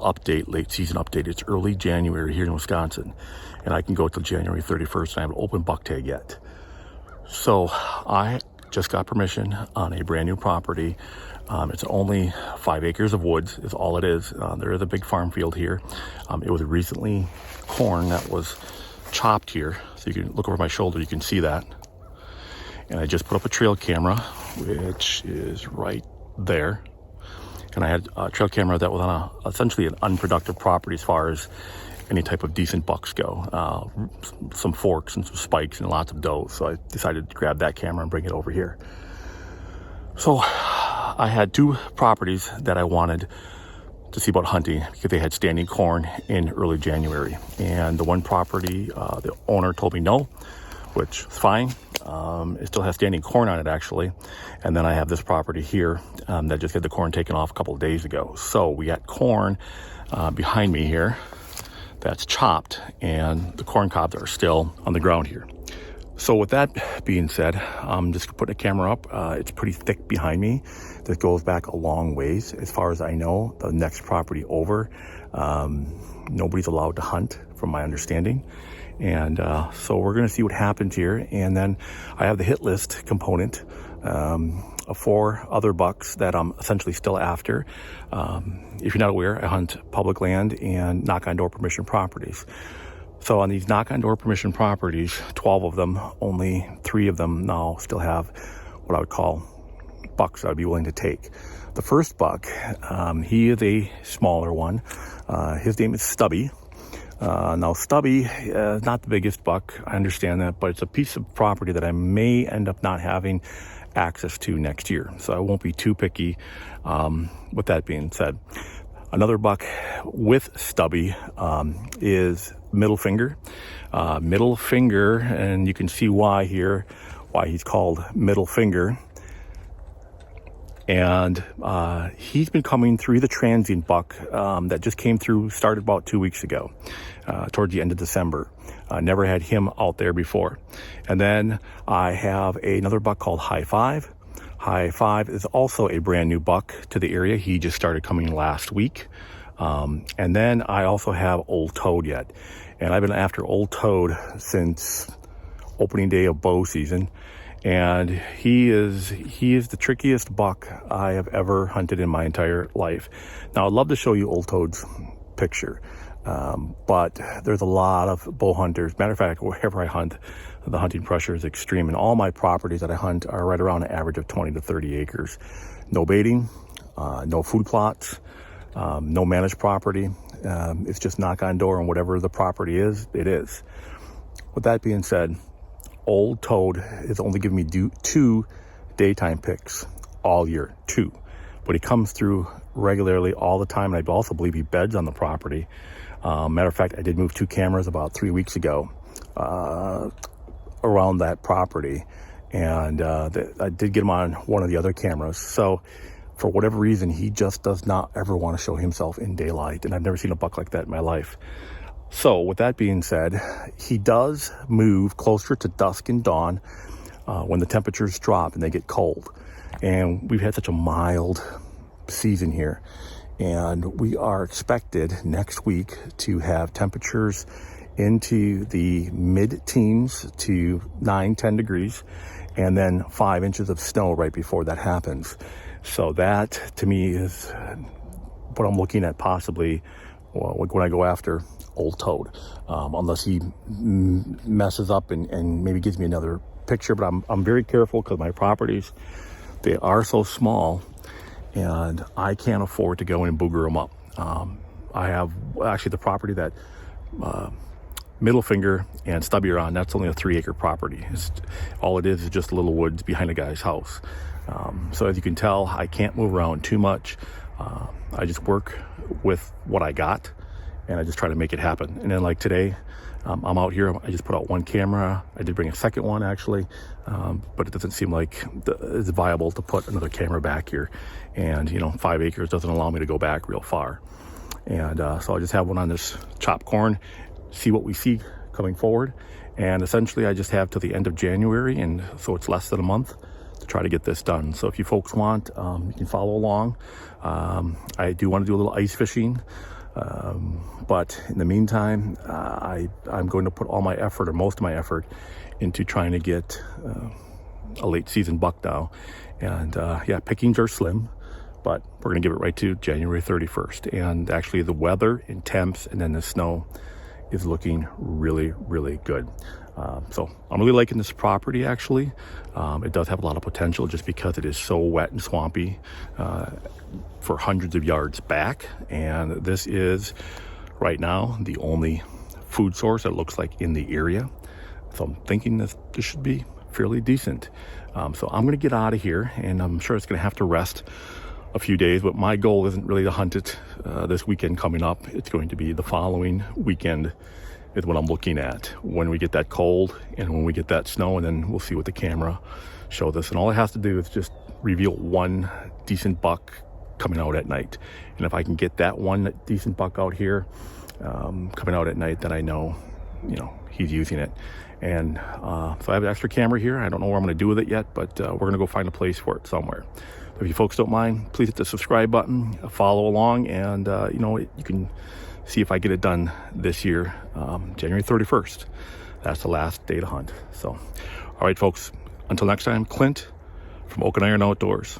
update, late season update. It's early January here in Wisconsin, and I can go till January 31st, and I have an open buck tag yet. So I just got permission on a brand new property. It's only 5 acres of woods is all it is. There is a big farm field here. It was recently corn that was chopped here. So you can look over my shoulder, you can see that. And I just put up a trail camera, which is right there. And I had a trail camera that was on essentially an unproductive property as far as any type of decent bucks go. Some forks and some spikes and lots of does. So I decided to grab that camera and bring it over here. So I had 2 properties that I wanted to see about hunting because they had standing corn in early January. And the one property, the owner told me no, which is fine. It still has standing corn on it, actually. And then I have this property here that just had the corn taken off a couple of days ago. So we got corn behind me here that's chopped, and the corn cobs are still on the ground here. So with that being said, I'm just putting a camera up. It's pretty thick behind me. That goes back a long ways. As far as I know, the next property over, nobody's allowed to hunt, from my understanding. And so we're going to see what happens here. And then I have the hit list component of 4 other bucks that I'm essentially still after. If you're not aware, I hunt public land and knock-on-door permission properties. So on these knock-on-door permission properties, 12 of them, only 3 of them now still have what I would call bucks I'd be willing to take. The first buck, he is a smaller one. His name is Stubby. Now Stubby is not the biggest buck, I understand that, but it's a piece of property that I may end up not having access to next year. So I won't be too picky. With that being said, another buck with Stubby is Middle Finger. Middle Finger, and you can see why here, why he's called Middle Finger. And he's been coming through the transient buck that just came through, started about 2 weeks ago, towards the end of December. Never had him out there before. And then I have another buck called High Five. High Five is also a brand new buck to the area. He just started coming last week. And then I also have Old Toad yet. And I've been after Old Toad since opening day of bow season. And he is the trickiest buck I have ever hunted in my entire life. Now, I'd love to show you Old Toad's picture, but there's a lot of bow hunters. Matter of fact, wherever I hunt, the hunting pressure is extreme, and all my properties that I hunt are right around an average of 20 to 30 acres. No baiting, no food plots, no managed property. It's just knock on door, and whatever the property is, it is. With that being said, Old Toad is only giving me 2 daytime picks all year, 2. But he comes through regularly all the time, and I also believe he beds on the property. Matter of fact, I did move 2 cameras about 3 weeks ago around that property, and I did get him on one of the other cameras. So for whatever reason, he just does not ever want to show himself in daylight, and I've never seen a buck like that in my life. So with that being said, he does move closer to dusk and dawn when the temperatures drop and they get cold. And we've had such a mild season here. And we are expected next week to have temperatures into the mid-teens to 9-10 degrees, and then 5 inches of snow right before that happens. So that, to me, is what I'm looking at possibly when I go after Old Toad, unless he messes up and maybe gives me another picture. But I'm very careful because my properties, they are so small, and I can't afford to go in and booger them up. I have actually the property that Middle Finger and Stubby are on. That's only a 3-acre property. All it is just little woods behind a guy's house. So as you can tell, I can't move around too much. I just work with what I got, and I just try to make it happen. And then like today, I'm out here. I just put out 1 camera. I did bring a second one actually, but it doesn't seem like it's viable to put another camera back here. And 5 acres doesn't allow me to go back real far. And so I just have one on this chopped corn, see what we see coming forward. And essentially I just have till the end of January, and so it's less than a month to try to get this done. So if you folks want, you can follow along. I do want to do a little ice fishing But in the meantime, I'm going to put all my effort, or most of my effort, into trying to get a late season buck now. And yeah, pickings are slim, but we're going to give it right to January 31st. And actually the weather and temps and then the snow is looking really, really good. So I'm really liking this property, actually. It does have a lot of potential just because it is so wet and swampy for hundreds of yards back. And this is right now the only food source that looks like in the area. So I'm thinking this should be fairly decent. So I'm going to get out of here, and I'm sure it's going to have to rest a few days, but my goal isn't really to hunt it this weekend coming up. It's going to be the following weekend is what I'm looking at, when we get that cold and when we get that snow, and then we'll see what the camera shows us. And all it has to do is just reveal one decent buck coming out at night. And if I can get that one decent buck out here coming out at night, then I know, he's using it. And so I have an extra camera here. I don't know what I'm going to do with it yet, but we're going to go find a place for it somewhere. If you folks don't mind, please hit the subscribe button, follow along, and you can see if I get it done this year, January 31st. That's the last day to hunt. So, all right, folks, until next time, Clint from Oak and Iron Outdoors.